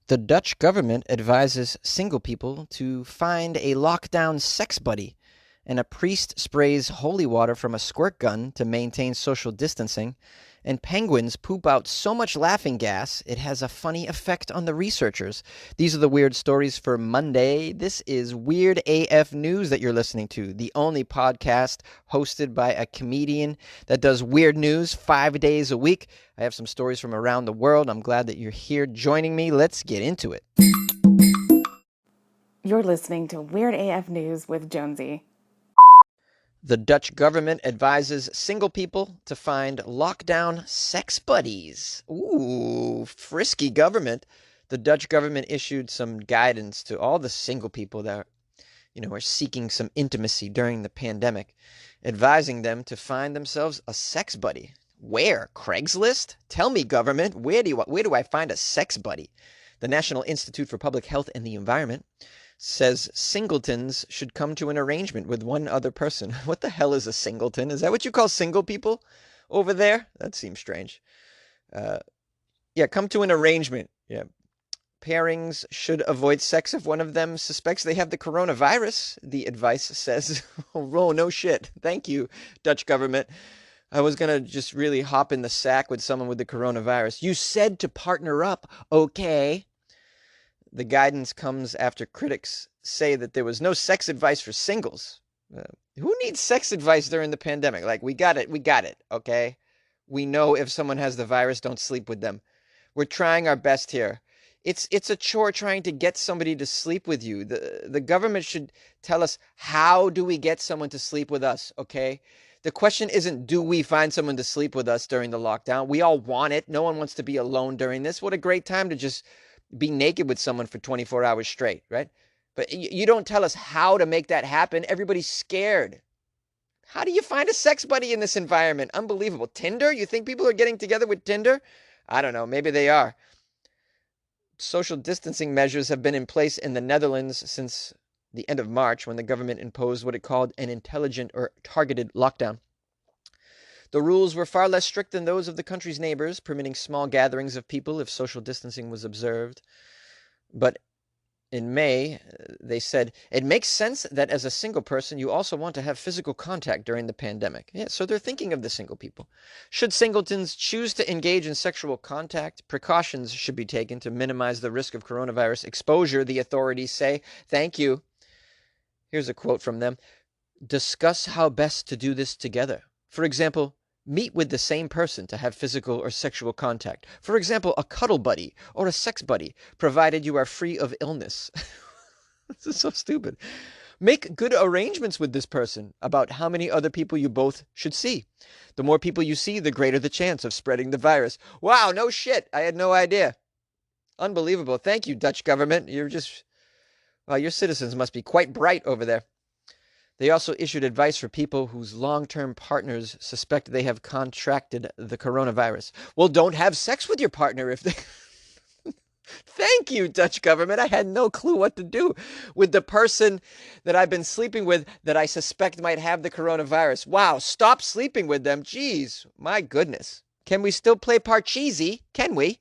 The Dutch government advises single people to find a lockdown sex buddy, and a priest sprays holy water from a squirt gun to maintain social distancing, and penguins poop out so much laughing gas it has a funny effect on the researchers. These are the weird stories for Monday. This is Weird AF News that you're listening to, the only podcast hosted by a comedian that does weird news 5 days a week. I have some stories from around the world. I'm glad that you're here joining me. Let's get into it. You're listening to Weird AF News with Jonesy. The Dutch government advises single people to find lockdown sex buddies. Ooh, frisky government. The Dutch government issued some guidance to all the single people that are seeking some intimacy during the pandemic, advising them to find themselves a sex buddy. Where? Craigslist? Tell me, government, where do I find a sex buddy? The National Institute for Public Health and the Environment says singletons should come to an arrangement with one other person. What the hell is a singleton? Is that what you call single people over there? That seems strange. Come to an arrangement. Yeah. Pairings should avoid sex if one of them suspects they have the coronavirus, the advice says. Oh, no shit. Thank you, Dutch government. I was going to just really hop in the sack with someone with the coronavirus. You said to partner up, okay? The guidance comes after critics say that there was no sex advice for singles. Who needs sex advice during the pandemic? Like, we got it, okay? We know if someone has the virus, don't sleep with them. We're trying our best here. It's a chore trying to get somebody to sleep with you. The government should tell us, how do we get someone to sleep with us, okay? The question isn't, do we find someone to sleep with us during the lockdown? We all want it. No one wants to be alone during this. What a great time to just be naked with someone for 24 hours straight, right? But you don't tell us how to make that happen. Everybody's scared. How do you find a sex buddy in this environment? Unbelievable. Tinder? You think people are getting together with Tinder? I don't know. Maybe they are. Social distancing measures have been in place in the Netherlands since the end of March, when the government imposed what it called an intelligent or targeted lockdown. The rules were far less strict than those of the country's neighbors, permitting small gatherings of people if social distancing was observed. But in May, they said, it makes sense that as a single person, you also want to have physical contact during the pandemic. Yeah, so they're thinking of the single people. Should singletons choose to engage in sexual contact, precautions should be taken to minimize the risk of coronavirus exposure, the authorities say. Thank you. Here's a quote from them. Discuss how best to do this together. For example, meet with the same person to have physical or sexual contact. For example, a cuddle buddy or a sex buddy, provided you are free of illness. This is so stupid. Make good arrangements with this person about how many other people you both should see. The more people you see, the greater the chance of spreading the virus. Wow, no shit. I had no idea. Unbelievable. Thank you, Dutch government. Well, your citizens must be quite bright over there. They also issued advice for people whose long-term partners suspect they have contracted the coronavirus. Well, don't have sex with your partner if they... Thank you, Dutch government. I had no clue what to do with the person that I've been sleeping with that I suspect might have the coronavirus. Wow, stop sleeping with them. Jeez, my goodness. Can we still play Parcheesi? Can we?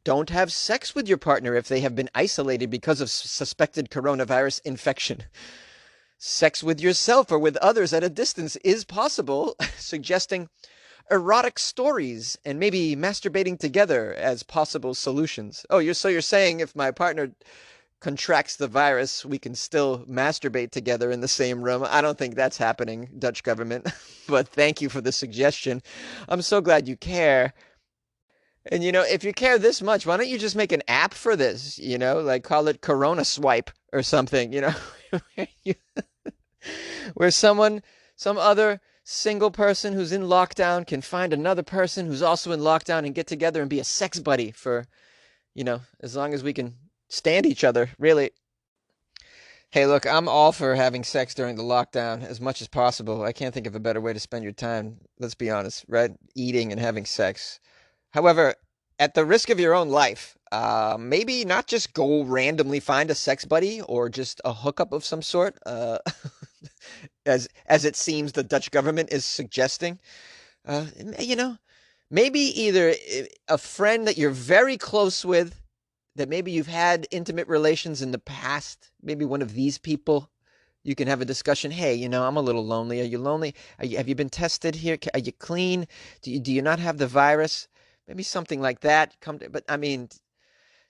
Don't have sex with your partner if they have been isolated because of suspected coronavirus infection. Sex with yourself or with others at a distance is possible, suggesting erotic stories and maybe masturbating together as possible solutions. Oh, you're saying if my partner contracts the virus, we can still masturbate together in the same room. I don't think that's happening, Dutch government, but thank you for the suggestion. I'm so glad you care. And if you care this much, why don't you just make an app for this, like call it Corona Swipe or something, where some other single person who's in lockdown can find another person who's also in lockdown and get together and be a sex buddy for, as long as we can stand each other, really. Hey, look, I'm all for having sex during the lockdown as much as possible. I can't think of a better way to spend your time. Let's be honest, right? Eating and having sex. However, at the risk of your own life, maybe not just go randomly find a sex buddy or just a hookup of some sort, as it seems the Dutch government is suggesting. Uh, you know, Maybe either a friend that you're very close with that maybe you've had intimate relations in the past, maybe one of these people, you can have a discussion. Hey, I'm a little lonely. Are you lonely? Have you been tested here? Are you clean? Do you not have the virus? Maybe something like that. But I mean,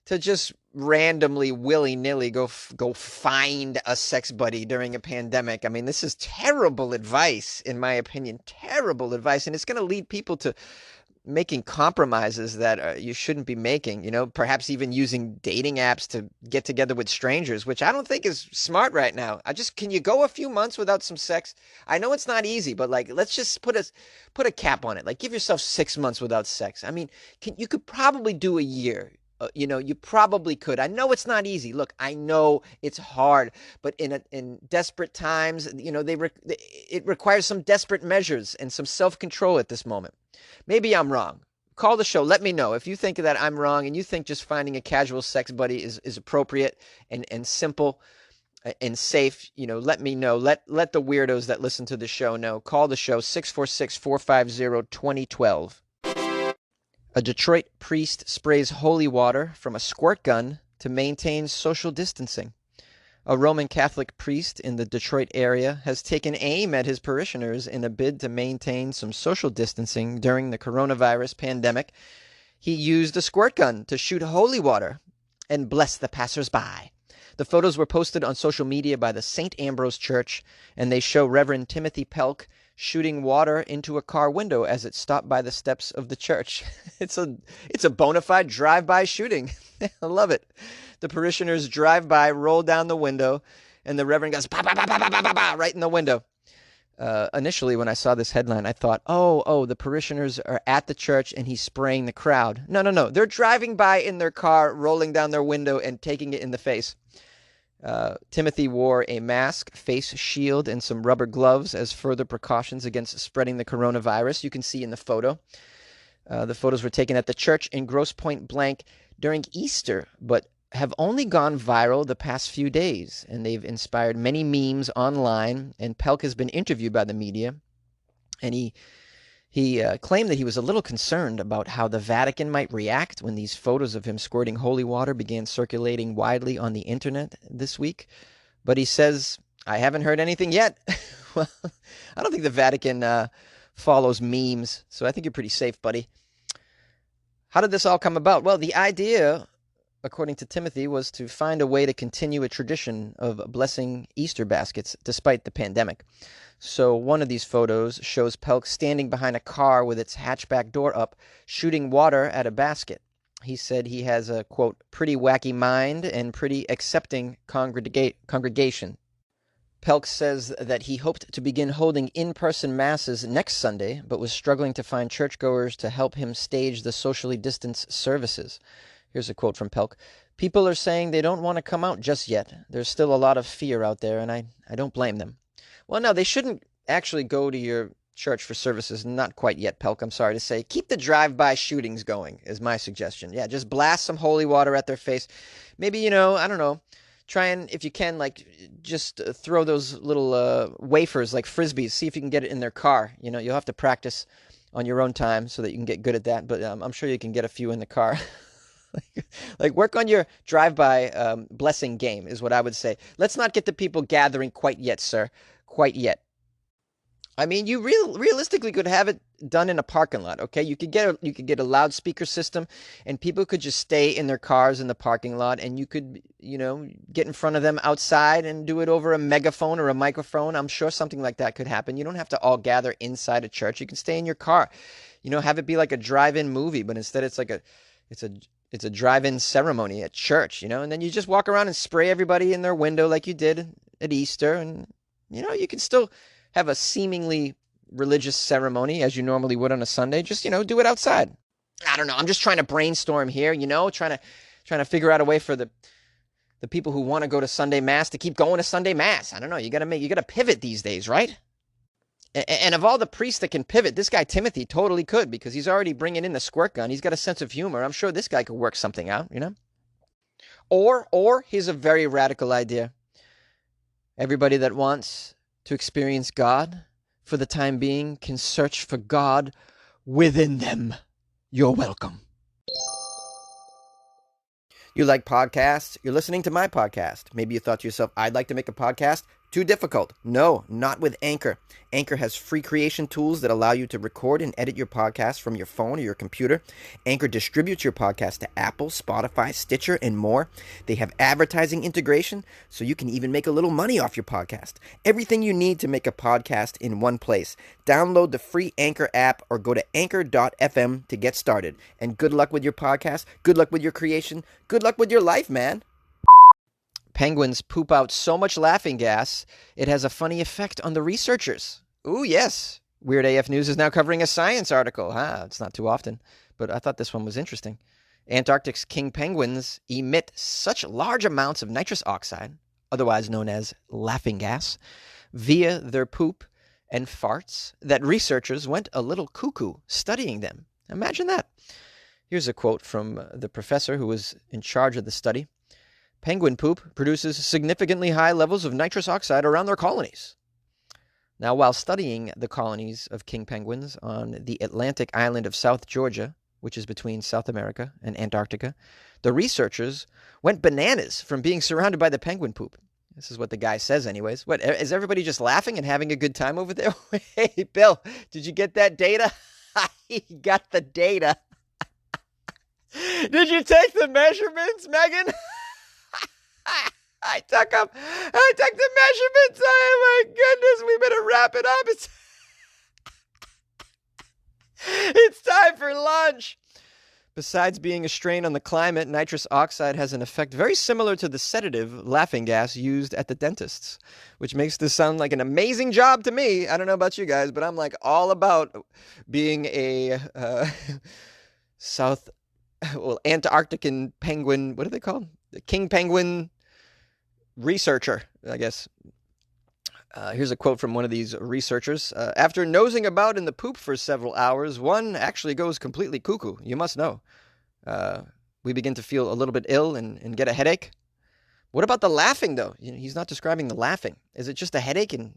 to just randomly, willy-nilly go find a sex buddy during a pandemic. I mean, this is terrible advice, in my opinion. Terrible advice, and it's going to lead people to making compromises that you shouldn't be making, perhaps even using dating apps to get together with strangers, which I don't think is smart right now. Can you go a few months without some sex? I know it's not easy, but like, let's just put a cap on it. Like, give yourself 6 months without sex. I mean, you could probably do a year. You probably could. I know it's not easy. Look, I know it's hard, but in desperate times, it requires some desperate measures and some self-control at this moment. Maybe I'm wrong. Call the show. Let me know if you think that I'm wrong and you think just finding a casual sex buddy is appropriate and simple and safe. Let me know. Let the weirdos that listen to the show know. Call the show 646-450-2012. A Detroit priest sprays holy water from a squirt gun to maintain social distancing. A Roman Catholic priest in the Detroit area has taken aim at his parishioners in a bid to maintain some social distancing during the coronavirus pandemic. He used a squirt gun to shoot holy water and bless the passersby. The photos were posted on social media by the St. Ambrose Church, and they show Reverend Timothy Pelk shooting water into a car window as it stopped by the steps of the church. It's a bona fide drive-by shooting. I love it. The parishioners drive by, roll down the window, and the Reverend goes, bah, bah, bah, bah, bah, bah, bah, right in the window. Initially, when I saw this headline, I thought, oh, the parishioners are at the church and he's spraying the crowd. No. They're driving by in their car, rolling down their window and taking it in the face. Timothy wore a mask, face shield, and some rubber gloves as further precautions against spreading the coronavirus. You can see in the photo. The photos were taken at the church in Grosse Pointe Blank during Easter, but have only gone viral the past few days, and they've inspired many memes online. And Pelk has been interviewed by the media, and he claimed that he was a little concerned about how the Vatican might react when these photos of him squirting holy water began circulating widely on the internet this week. But he says, I haven't heard anything yet. Well, I don't think the Vatican follows memes, so I think you're pretty safe, buddy. How did this all come about? Well, the idea, according to Timothy, was to find a way to continue a tradition of blessing Easter baskets despite the pandemic. So one of these photos shows Pelk standing behind a car with its hatchback door up, shooting water at a basket. He said he has a, quote, pretty wacky mind and pretty accepting congregation. Pelk says that he hoped to begin holding in-person masses next Sunday, but was struggling to find churchgoers to help him stage the socially distanced services. Here's a quote from Pelk. People are saying they don't want to come out just yet. There's still a lot of fear out there, and I don't blame them. Well, no, they shouldn't actually go to your church for services. Not quite yet, Pelk, I'm sorry to say. Keep the drive-by shootings going, is my suggestion. Yeah, just blast some holy water at their face. Maybe, I don't know, try and, if you can, like, just throw those little wafers like Frisbees. See if you can get it in their car. You'll have to practice on your own time so that you can get good at that, but I'm sure you can get a few in the car. Like work on your drive-by blessing game is what I would say. Let's not get the people gathering quite yet, sir. Quite yet. I mean, you realistically could have it done in a parking lot, okay? You could get a loudspeaker system, and people could just stay in their cars in the parking lot, and you could, get in front of them outside and do it over a megaphone or a microphone. I'm sure something like that could happen. You don't have to all gather inside a church. You can stay in your car. Have it be like a drive-in movie, but instead it's a drive-in ceremony at church, and then you just walk around and spray everybody in their window like you did at Easter, and you can still have a seemingly religious ceremony as you normally would on a Sunday. Just, do it outside. I don't know. I'm just trying to brainstorm here, trying to figure out a way for the people who want to go to Sunday Mass to keep going to Sunday Mass. I don't know. You got to pivot these days, right? And of all the priests that can pivot, this guy Timothy totally could, because he's already bringing in the squirt gun. He's got a sense of humor. I'm sure this guy could work something out, Or here's a very radical idea. Everybody that wants to experience God for the time being can search for God within them. You're welcome. You like podcasts? You're listening to my podcast. Maybe you thought to yourself, I'd like to make a podcast. Too difficult. No, not with Anchor. Anchor has free creation tools that allow you to record and edit your podcast from your phone or your computer. Anchor distributes your podcast to Apple, Spotify, Stitcher, and more. They have advertising integration, so you can even make a little money off your podcast. Everything you need to make a podcast in one place. Download the free Anchor app or go to anchor.fm to get started. And good luck with your podcast. Good luck with your creation. Good luck with your life, man. Penguins poop out so much laughing gas, it has a funny effect on the researchers. Ooh, yes. Weird AF News is now covering a science article. It's not too often, but I thought this one was interesting. Antarctic's king penguins emit such large amounts of nitrous oxide, otherwise known as laughing gas, via their poop and farts that researchers went a little cuckoo studying them. Imagine that. Here's a quote from the professor who was in charge of the study. Penguin poop produces significantly high levels of nitrous oxide around their colonies. Now, while studying the colonies of king penguins on the Atlantic island of South Georgia, which is between South America and Antarctica, the researchers went bananas from being surrounded by the penguin poop. This is what the guy says anyways. What, is everybody just laughing and having a good time over there? Hey, Bill, did you get that data? He got the data. Did you take the measurements, Megan? I took the measurements. Oh my goodness, we better wrap it up. It's time for lunch. Besides being a strain on the climate, nitrous oxide has an effect very similar to the sedative laughing gas used at the dentist's, which makes this sound like an amazing job to me. I don't know about you guys, but I'm like all about being a Antarctican penguin. What are they called? The king penguin researcher, I guess. Here's a quote from one of these researchers. After nosing about in the poop for several hours, one actually goes completely cuckoo. You must know. We begin to feel a little bit ill and get a headache. What about the laughing, though? He's not describing the laughing. Is it just a headache? And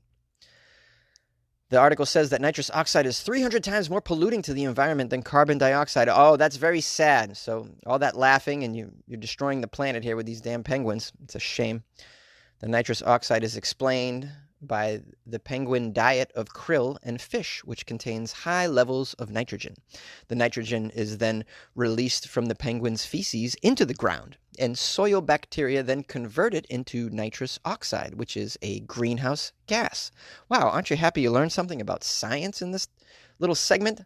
the article says that nitrous oxide is 300 times more polluting to the environment than carbon dioxide. Oh, that's very sad. So all that laughing, and you're destroying the planet here with these damn penguins. It's a shame. The nitrous oxide is explained by the penguin diet of krill and fish, which contains high levels of nitrogen. The nitrogen is then released from the penguin's feces into the ground, and soil bacteria then convert it into nitrous oxide, which is a greenhouse gas. Wow, aren't you happy you learned something about science in this little segment?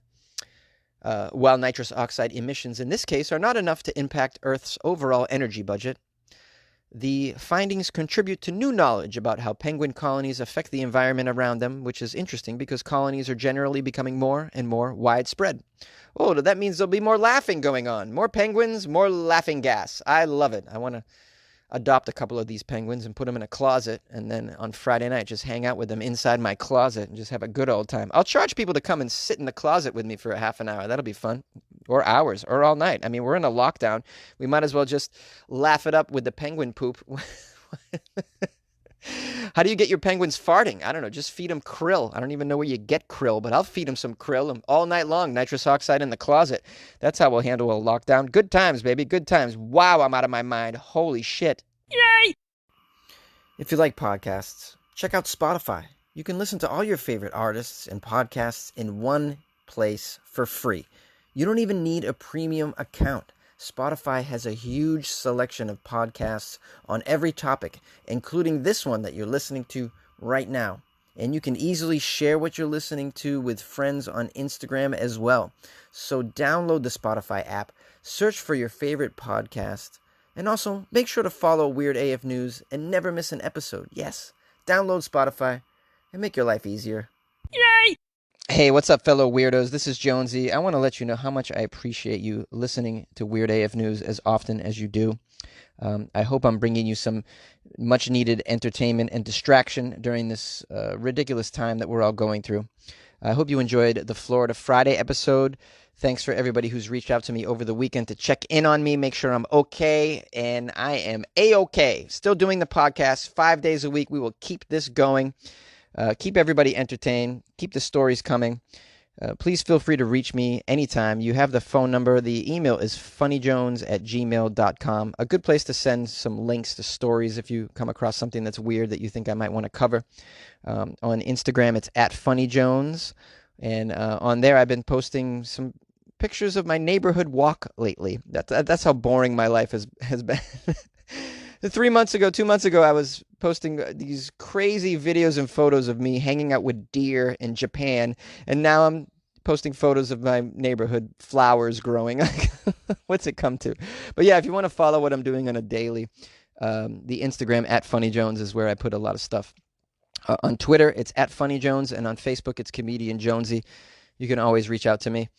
While nitrous oxide emissions in this case are not enough to impact Earth's overall energy budget, the findings contribute to new knowledge about how penguin colonies affect the environment around them, which is interesting because colonies are generally becoming more and more widespread. Oh, that means there'll be more laughing going on. More penguins, more laughing gas. I love it. I want to adopt a couple of these penguins and put them in a closet, and then on Friday night just hang out with them inside my closet and just have a good old time. I'll charge people to come and sit in the closet with me for a half an hour. That'll be fun. Or hours, or all night. I mean, we're in a lockdown. We might as well just laugh it up with the penguin poop. How do you get your penguins farting? I don't know. Just feed them krill. I don't even know where you get krill, but I'll feed them some krill all night long. Nitrous oxide in the closet. That's how we'll handle a lockdown. Good times, baby. Good times. Wow, I'm out of my mind. Holy shit. Yay! If you like podcasts, check out Spotify. You can listen to all your favorite artists and podcasts in one place for free. You don't even need a premium account. Spotify has a huge selection of podcasts on every topic, including this one that you're listening to right now. And you can easily share what you're listening to with friends on Instagram as well. So download the Spotify app, search for your favorite podcast, and also make sure to follow Weird AF News and never miss an episode. Yes, download Spotify and make your life easier. Yay! Hey, what's up, fellow weirdos? This is Jonesy. I want to let you know how much I appreciate you listening to Weird AF News as often as you do. I hope I'm bringing you some much-needed entertainment and distraction during this ridiculous time that we're all going through. I hope you enjoyed the Florida Friday episode. Thanks for everybody who's reached out to me over the weekend to check in on me, make sure I'm okay, and I am A-okay. Still doing the podcast 5 days a week. We will keep this going. Keep everybody entertained. Keep the stories coming. Please feel free to reach me anytime. You have the phone number. The email is funnyjones@gmail.com. A good place to send some links to stories if you come across something that's weird that you think I might want to cover. On Instagram, it's at funnyjones. And on there, I've been posting some pictures of my neighborhood walk lately. That's how boring my life has been. 3 months ago, 2 months ago, I was posting these crazy videos and photos of me hanging out with deer in Japan, and now I'm posting photos of my neighborhood flowers growing. What's it come to? But yeah, if you want to follow what I'm doing on a daily, the Instagram at Funny Jones is where I put a lot of stuff. On Twitter, it's at Funny Jones, and on Facebook, it's Comedian Jonesy. You can always reach out to me.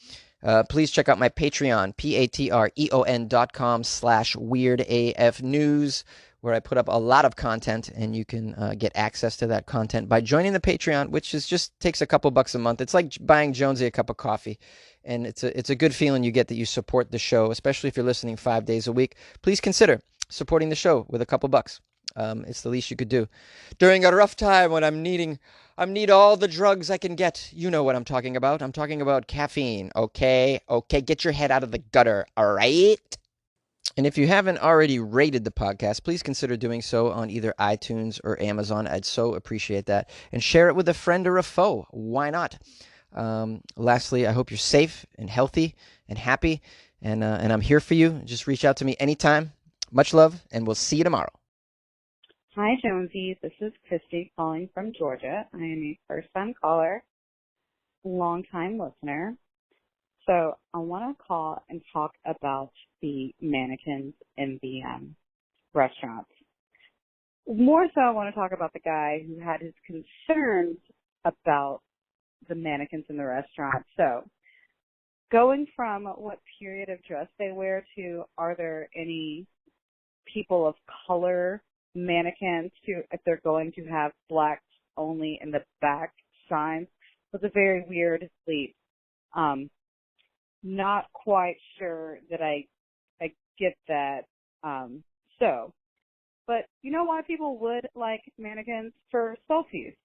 Please check out my Patreon, patreon.com/weirdafnews, where I put up a lot of content, and you can get access to that content by joining the Patreon, which is just takes a couple bucks a month. It's like buying Jonesy a cup of coffee, and it's a good feeling you get that you support the show, especially if you're listening 5 days a week. Please consider supporting the show with a couple bucks. It's the least you could do during a rough time when I need all the drugs I can get. You know what I'm talking about. I'm talking about caffeine. Okay, get your head out of the gutter. All right. And if you haven't already rated the podcast, please consider doing so on either iTunes or Amazon. I'd so appreciate that. And share it with a friend or a foe. Why not? Lastly, I hope you're safe and healthy and happy. And I'm here for you. Just reach out to me anytime. Much love, and we'll see you tomorrow. Hi, Jonesy. This is Christy calling from Georgia. I am a first-time caller, long-time listener. So I want to call and talk about the mannequins in the restaurants. More so, I want to talk about the guy who had his concerns about the mannequins in the restaurant. So going from what period of dress they wear to, are there any people of color mannequins to, if they're going to have blacks only in the back signs, was a very weird leap. Not quite sure that I get that. But you know why people would like mannequins? For selfies.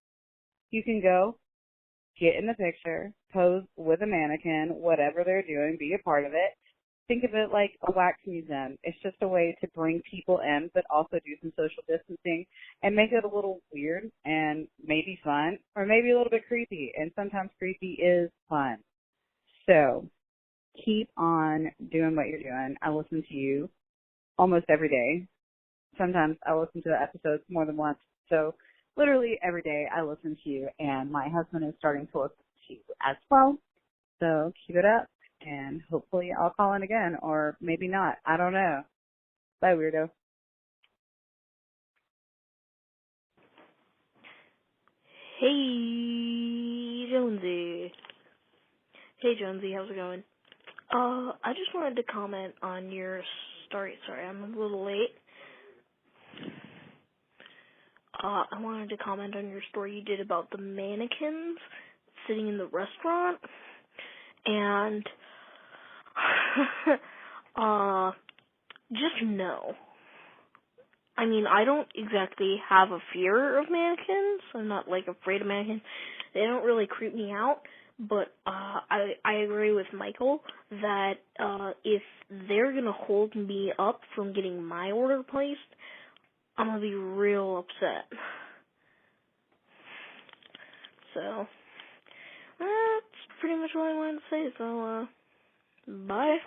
You can go, get in the picture, pose with a mannequin, whatever they're doing, be a part of it. Think of it like a wax museum. It's just a way to bring people in, but also do some social distancing and make it a little weird and maybe fun, or maybe a little bit creepy. And sometimes creepy is fun. So keep on doing what you're doing. I listen to you almost every day. Sometimes I listen to the episodes more than once. So literally every day I listen to you, and my husband is starting to listen to you as well. So keep it up. And hopefully I'll call in again, or maybe not. I don't know. Bye, weirdo. Hey, Jonesy. Hey, Jonesy, how's it going? I just wanted to comment on your story. Sorry, I'm a little late. I wanted to comment on your story you did about the mannequins sitting in the restaurant. And, just no. I mean, I don't exactly have a fear of mannequins. I'm not, afraid of mannequins. They don't really creep me out. But I agree with Michael that if they're going to hold me up from getting my order placed, I'm going to be real upset. So, that's pretty much all I wanted to say. So, bye.